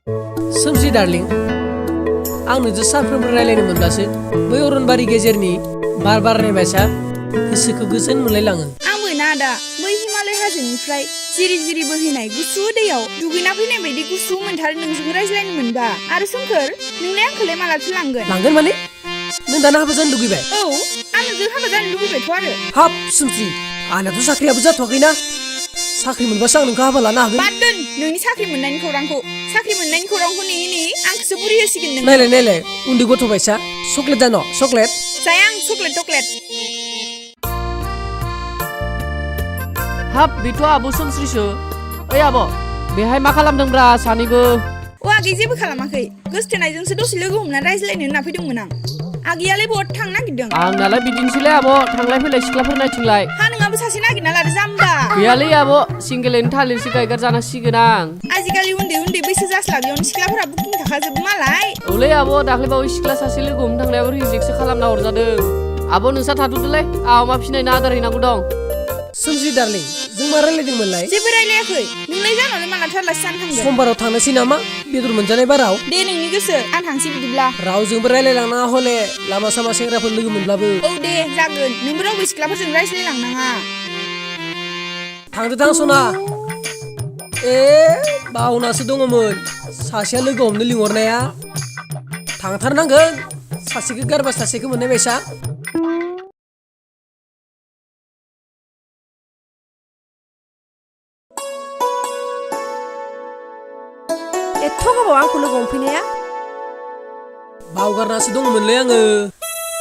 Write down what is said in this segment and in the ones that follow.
सोमजि darling आं नोंजों सानफ्रोमबो रायलायनो मोनब्लासो बै अरनबारि गेजेरनि बार बारनाय बायसा गोसोखौ गोजोन मोनलायलाङो। आंबो ना आदा बै हिमालय हाजोनिफ्राय जिरि जिरि बोहैनाय गुसु दैयाव दुगैना फैनाय बायदि गुसु मोनथारो नोंजों रायज्लायनो मोनबा। आरो सोमखोर नोंलाय आंखौलाय मालाथो लांगोन? लांगोन माने नों दाना हाबा जानो लुगैबाय? औ आं नोंजों हाबा जानो लुगैबायथ' आरो। हाब सोमजि आंनाथ' साख्रियाबो जाथ'वाखैना। साख्रि मोनबासो आं नोंखौ हाबा लानो हागोन। बाद दोन नोंनि साख्रि मोननायनि खौरांखौ। साख्रि मोननायनि खौरांखौ नेयै नेयै आंखौसो बुरि होसिगोन नों। नायलाय उन्दै गथ' बायसा चक्लेट जानो चक्लेट। जाया आं चक्लेट टक्लेट। हाब बेथ' आब' सोमस्रिसो। ओइ आब' बेहाय मा खालामदोंब्रा सानैबो? अ आगै जेबो खालामाखै। गोसथोनायजोंसो दसे लोगो हमना रायज्लायनो होनना फैदोंमोन आं। आगैयालाय बहा थांनो नागिरदों? आंनालाय बिदिनोसैलाय आब' थांलाय फैलाय सिख्लाफोर नायथिंलाय। हा नोंहाबो सासे नागिरना लादो जाम्बा। गैयालै आब' सिंगेलैनो थालिरसो गायगार जानांसिगोन आं। आजिखालि उन्दै उन्दै बैसो जास्लाबियावनो सिख्लाफोरा बुकिं थाखाजोबो मालाय। औलै आब' दाख्लैबावै सिख्ला सासे लोगो हमनो थांनायाबो रिजेक्टसो खालामना हरजादों। आब' नोंसा थाथ'दोलै आं अमा फिसिनायनो आदार हैनांगौ दं। सोमजि डार्लिं जों मा रायलायदोंमोनलाय? जेबो रायलायाखै। नोंलाय जानावलाय माला थारलासो जानो थांगोन? समबाराव थांनोसै नामा बेदर मोनजानाय बाराव? दे नोंनि गोसो आं थांसै बिदिब्ला। रावजोंबो रायलायलांनाङा हले लामा सामा सेंग्राफोर लोगो मोनब्लाबो। औ दे जागोन नोंबो रावबो सिख्लाफोरजों रायज्लायलांनाङा। थांदो थां सना। ए बावनासो दङमोन सासेया लोगो हमनो लिंहरनाया। थांथारनांगोन सासेखौ गारबा सासेखौ मोननाय बायसा। एथ' गोबाव आंखौ लोगो हमफैनाया? बावगारनासो दङमोनलै आङो।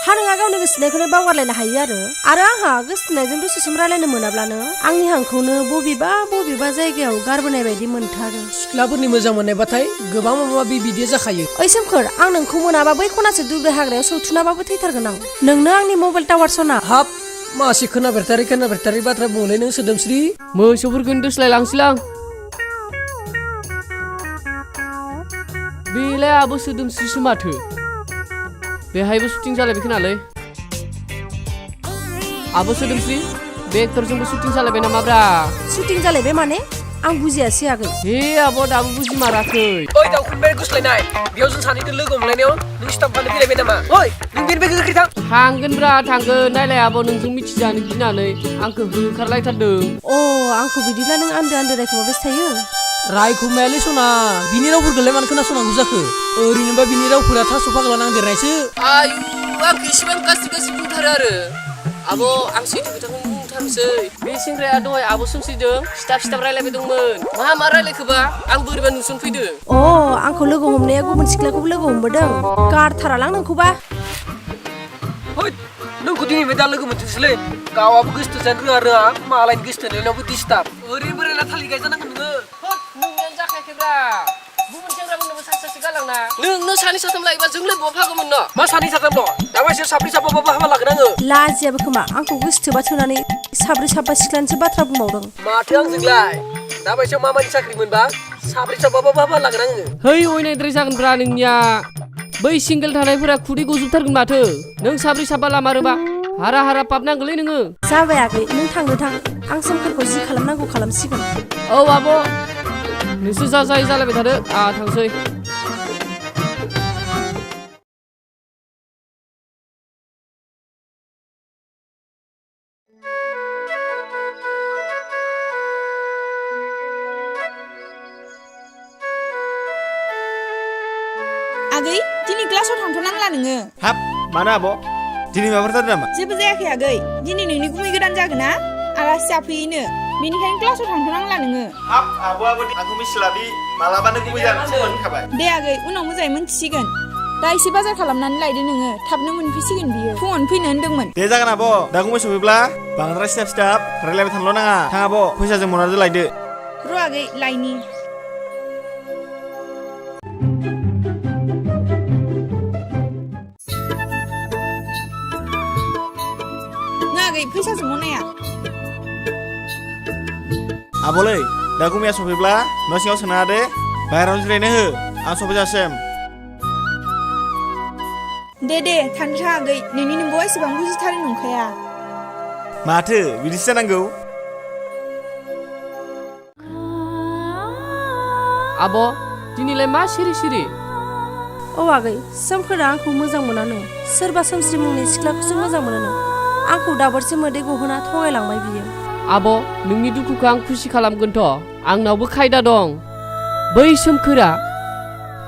हा नोंहा गावनि गोसोनायखौनो बावगारलायनो हायो आरो आंहा गोसोनायजों दसेसिम रायलायनो मोनाब्लानो आंनि हांखौनो बबेबा जायगायाव गारबोनाय बायदि मोनथारो। सिख्लाफोरनि मोजां मोननायबाथाय गोबां माबा माबि बिदि जाखायो। ओइ सोमखोर आं नोंखौ मोनाबा बै खनासे दुब्रि हाग्रायाव सौथुनाबाबो थैथारगोन आं। नोंनो आंनि मबाइल टावार सना। हाब मासे खोनाफेरथारै बाथ्रा बुंलै नों सोदोमस्रि। मोसौफोरखौनो दोस्लायलांसैलां। बेलाय आब' सोदोमस्रिसो माथो। बेहायबो शुटिं जालायबाय खोनालै। आब' सोदोमस्रि बे एक्टरजोंबो शुटिं जालायबाय नामाब्रा? शुटिं जालायबाय माने आं बुजियासै आगै। हे आब' दाबो बुजिमाराखै। ओइ दाउखुमैया गुस्लायनाय बेयाव जों सानैजों लोगो हमलायनायाव नों स्टाम्पआनो फैलायबाय नामा? ओइ नों बेनिफ्राय गोख्रै थां। थांगोनब्रा थांगोन नायलाय आब' नोंजों मिथिजानो गिनानै आंखौ होखारलायथारदों। आंखौ बिदिब्ला नों आन्दो रायखुमाबायसो थायो? रायखुमायालै सना बिनि रावफोरखौलाय मानो खोनासंनांगौ जाखो? ओरैनोबा बिनि रावफोरा थास' फाग्ला नांदेरनायसो। आयु आंखौ इसेबां गाज्रि बुंथारो आरो। आब' आं सैथो खोथाखौनो बुंथारनोसै। बे सेंग्राया दहाय आब' सोमस्रिजों सिथाब रायलायबाय दंमोन। मा रायलायखोबा आं बोरैबा नुसनफैदों। आंखौ लोगो हमनाया गुबुन सिख्लाखौबो लोगो हमबोदों। गारथारालां नोंखौबा। नोंखौ दिनैनिफ्राय दा लोगो मोनथोंसैलै। गावआबो गोसो जानो रोङा मालायनि गोसो थोनायनावबो डिस्टार्ब। ओरैनो रायला थालिर गायजानांगोन नोङो। नोंनियानो जाखायाखैब्रा। गुबुन सेंग्राफोरनोबो सासे गालांना। नोंनो सानै साथाम लायोबा जोंलाय बहा फागौमोन न'? मा सानै साथामल'? दाबायसो साब्रै साबाबाबो हाबा लागोन आङो। लाजियाबो खोमा आंखौ गोसोथोबा थोनानै साब्रै साबा सिख्लानिसो बाथ्रा बुंबावदों। माथो आंजोंलाय? दाबायसो मामानि साख्रि मोनबा साब्रै साबाबाबो हाबा लागोन आङो। है अयनायद्राय जागोनब्रा नोंनिया। बै सिंगेल थानायफोरा खुदै गजोबथारगोन माथो। नों साब्रै साबा लामारोबा हारा पाप नांगोलै नोङो। जाबाय आगै नों थांनो थां। आं सोमखोरखौ जि खालामनांगौ खालामसिगोन। औ आब' नोंसोर जा जायै जालायबाय थादो थांसै। आगै दिनै क्लासाव थांथ'नांला नोङो। हाब मानो आब' दिनै माबाफोर जादों नामा? जेबो जायाखै आगै दिनै नोंनि गुमै गोदान जागोन ना आलासि जाफैयोनो बेनिखायनो क्लासाव थांथ'नांला नोङो। हाब आब'आबो आंखौ मिथिलाबि मालाबानो गुबै जानानैसो मोनखाबाय। दे आगै उनाव मोजाङै मोनथिसिगोन। दा एसे बाजार खालामनानै लायदो नोङो थाबनो मोनफैसिगोन बियो फुङावनो फैनो होन्दोंमोन। दे जागोन आब' दा गुमै सफैब्ला बांद्राय सिथाब रायलायबाय थानोल' नाङा। थां आब' फैसाजों मनाजों लायदो। र' आगै लायनि। आगै फैसाजों मनाया। आब'लै दा गुमैया सफैब्ला न' सिङाव सोना दे बाहेरायाव जिरायनो हो आं सफैजासिम। दे थांनो था आगै नोंनि नोंगौ एसेबां बुजिथारै नंखाया। माथो बिदिसो जानांगौ। आब' दिनैलाय मा सिरि सिरि औ आगै सोमखोरा आंखौ मोजां मोनानो सोरबा सोमस्रि मुंनि सिख्लाखौसो मोजां मोनोनो आंखौ दाबरसे मोदै गहोना थगायलांबाय बियो आब' नोंनि दुखुखौ आं खुसि खालामगोनथ' आंनावबो खायदा दं बै सोमखोरा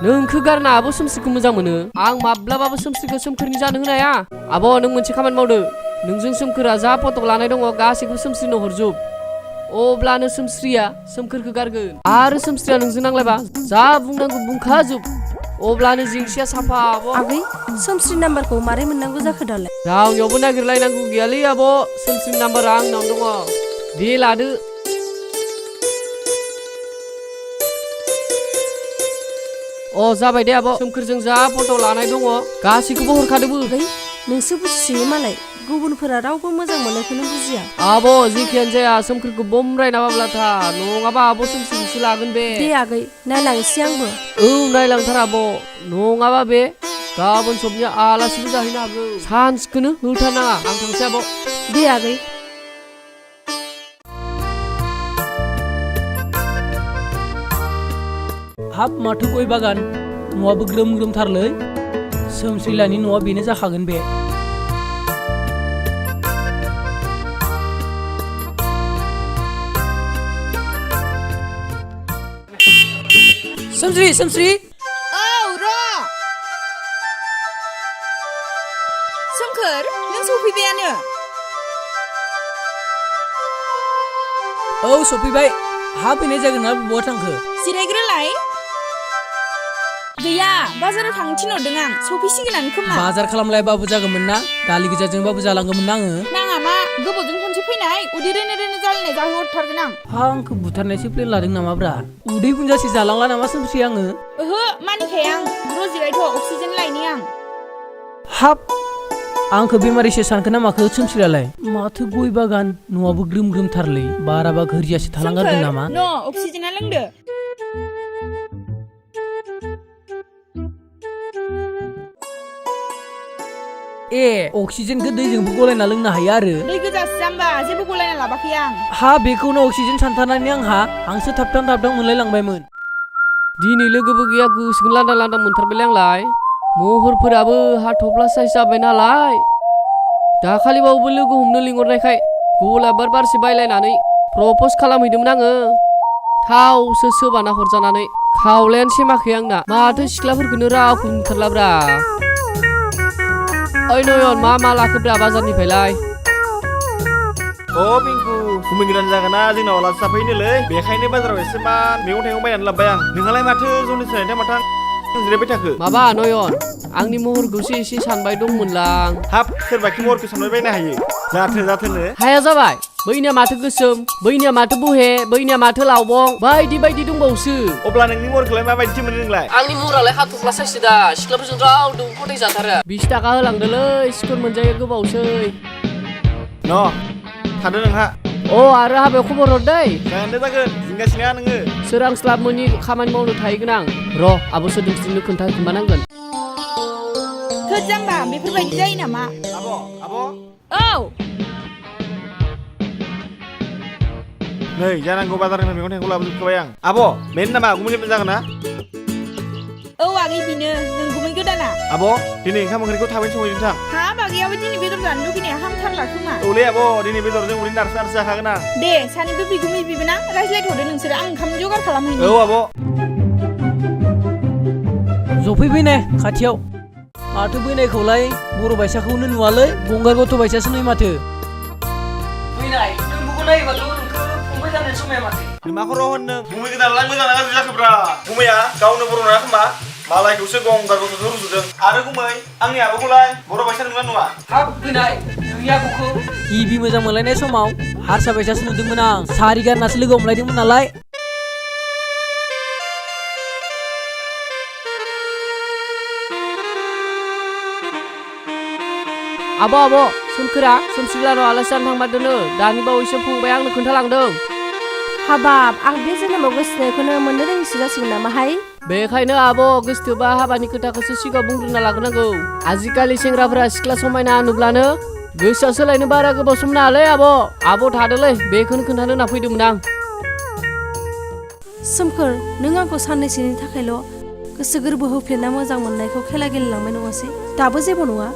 नोंखौ गारना आब' सोमस्रिखौ मोजां मोनो आं माब्लाबाबो सोमस्रिखौ सोमखोरनि जानो होनो हाया आब' नों मोनसे खामानि मावदो नोंजों सोमखोरा जा फटक लानाय दङ गासैखौबो सोमस्रिनो हरजोब अब्लानो सोमस्रिया सोमखोरखौ गारगोन आरो सोमस्रिया नोंजों नांलायबा जा बुंनांगौ बुंखाजोब अब्लानो जिंसिया साफा आब' आगै सोमस्रि नाम्बारखौ मारै मोननांगौ जाखो दालाय रावनियावबो नागिरलायनांगौ गैयालै आब' सोमस्रिनि नाम्बारा आंनाव दङ दे लादो अ जाबाय दे आब' सोमखोरजों जा फट' लानाय दङ गासैखौबो हरखादोबो आगै नोंसो बुजिसोयो मालाय गुबुनफोरा रावबो मोजां मोननायखौनो बुजिया आब' जेखियानो जाया सोमखोरखौ बमरायना बाब्लाथा नङाबा आब' सोमस्रिखौसो लागोन बे दे आगै नायलांसै आंबो औ नायलांथार आब' नङाबा बे गाबोन सबनिया आलासिबो जाहैनो हागौ सान्सखौनो होथारनाङा आं थांसै आब' दे आगै हाब माथो गय बागान न'आबो ग्रोम ग्रोमथारलै सोमस्रिलानि न'आ बेनो जाखागोन बे सोमस्रि सोमस्रि औ र' सोमखोर नों सफैबायानो औ सफैबाय हा फैनाय जागोन ना बहा थांखो जिरायग्रोलाय गैया बाजाराव थांनो थिनहरदों आं सफैसिगोनानो खोमा बाजार खालामलायबाबो जागौमोन ना दालि गोजाजोंबाबो जालांगौमोन ना आङो नाङा मा गोबावजों खनसे फैनाय उदै रेनो रेनो जालायनाय जाहोहरथारगोन आं आंखौ बुथारनायसो प्लेन लादों नामाब्रा उदै बुंजासे जालांला नामा सोमस्रि आङो ओहो मानिखाया आं र' जिरायथ' अक्सिजेन लायनि आं हाब आंखौ बेमारिसो सानखो ना माखो सोमस्रियालाय माथो गय बागान न'आबो ग्रोम ग्रोमथारलै बाराबा घोरियासो थालांगारदों नामा न' अक्सिजेना लोंदो ए अक्सिजेनखौ दैजोंबो गलायना लोंनो हायो आरो दै गोजासो जाम्बा जेबो गलायना लाबाखै आं हा बेखौनो अक्सिजेन सानथारनानै आंहा हांसो थाबथां थाबथां मोनलायलांबायमोन दिनै लोगोबो गैया गोसोखौ लांदां लांदां मोनथारबायलै आंलाय महरफोराबो हाथफ्ला साइज जाबाय नालाय दाखालिबावबो लोगो हमनो लिंहरनायखाय गलाब बारसे बायलायनानै प्रप'ज खालामहैदोंमोन आङो थावसो सोबाना हरजानानै खावलायानो सेमाखै आंना माथो सिख्लाफोरखौनो रावखौ नुथारलाब्रा ओइ नयन मा मा लाखोब्रा बाजारनिफ्रायलाय अ पिंकु गुमै गोदान जागोना जोंनाव आलासि जाफैनोलै बेखायनो बाजाराव एसेमान मैगं थाइगं बायनानै लाबोबाय आं नोंहालाय माथो जन्दिस जानायथाय माथां जिरायबाय थाखो माबा नयन आंनि महरखौसो एसे सानबाय दंमोनलां हाब सोरबाखि महरखौ सानबाय बायनो हायो जाथोनो हाया जाबाय बैनिया माथो गोसोम बैनिया माथो बुहे बैनिया माथो लावबं बायदि बायदि दंबावसो अब्ला नोंनि महरखौलाय माबायदि मोनो नोंलाय आंनि महरालाय हाथफ्ला साइससो दा सिख्लाफोरजों रावदों फथाय जाथारो 20 थाखा होलांदोलै सिखर मोनजायो गोबावसै न थादो नोंहा अ आरो हाबायाव खबर हरदै जागोन दे जागोन जिंगासिनो नोङो सोरांस्लाब मोनि खामानि मावनो थाहैगोन आं र' आब' सोदोमस्रिनो खोन्थानांगोन थोद जाम्बा बेफोरबायदि जायो नामा आब' औ नै जानांगौ बाजारनिफ्राय मैगं थाइगं लाबोजोबखाबाय आं आब' बेनो नामा गुमै गोदान जागोन ना औ आगै बिनो नों गुमै गोदाना आब' दिनै ओंखाम ओंख्रिखौ थाबैनो संहैदों थां हा बागैयाबो दिनै बेदर जानो लुगैनाया हामथारला खोमा औलै आब' दिनै बेदरजों उदै नारसो नारसो जाखागोन आं दे सानैबो बिगुमै बिबोना रायज्लायथ'दो नोंसोरो आं ओंखाम जगार खालामहैनि औ आब' जफैबाय ने खाथियाव माथो बैनायखौलाय बर' बायसाखौनो नुवालै गंगार गथ' बायसासो नुयो माथो बैनाय नोंबो नायोबाथ' नोंखौ फंबाय जानाय समाया माथो मा खर' होन नों गुमै गोदानालाय मोजां ना गाज्रि जाखोब्रा गुमैया गावनो बर' नङा खोमा मालायखौसो गंगार गथ'खौ रुजुदों आरो गुमै आंनि आब'खौलाय बर' बायसा नंगौना नङा हाब बैनाय नोंनि आब'खौ गिबि मोजां मोनलायनाय समाव हारसा बायसासो नुदोंमोन आं सारि गाननासो लोगो हमलायदोंमोन नालाय आब' सोमखोरा सोमस्रिलानाव आलासि जानो थांमारदोंनो दानि बावैसो फंबाय आंनो खोन्थालांदों हाबाब आं बे जोनोमाव गोसोनायखौनो मोननो रोङिसो जासिगोन नामाहाय बेखायनो आब' गोसोथोबा हाबानि खोथाखौसो सिगाङाव बुंग्रोना लाग्रोनांगौ आजिखालि सेंग्राफोरा सिख्ला समायना नुब्लानो गोसोआ सोलायनो बारा गोबाव सम नाङालै आब' थादोलै बेखौनो खोन्थानो होनना फैदोंमोन आं सोमखोर नों आंखौ साननैसोनि थाखायल' गोसो गोरबो होफ्लेना मोजां मोननायखौ खेला गेलेलांबाय नङासै दाबो जेबो नङा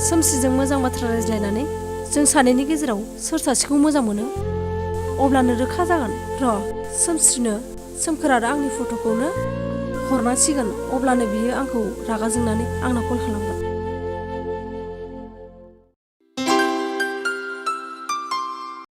सोमस्रिजों मोजां बाथ्रा रायज्लायनानै जों सानैनि गेजेराव सोर सासेखौ मोजां मोनो अब्लानो रोखा जागोन र' सोमस्रिनो सोमखोर आरो आंनि फट'खौनो हरनांसिगोन अब्लानो बियो आंखौ रागा जोंनानै आंनाव कल खालामगोन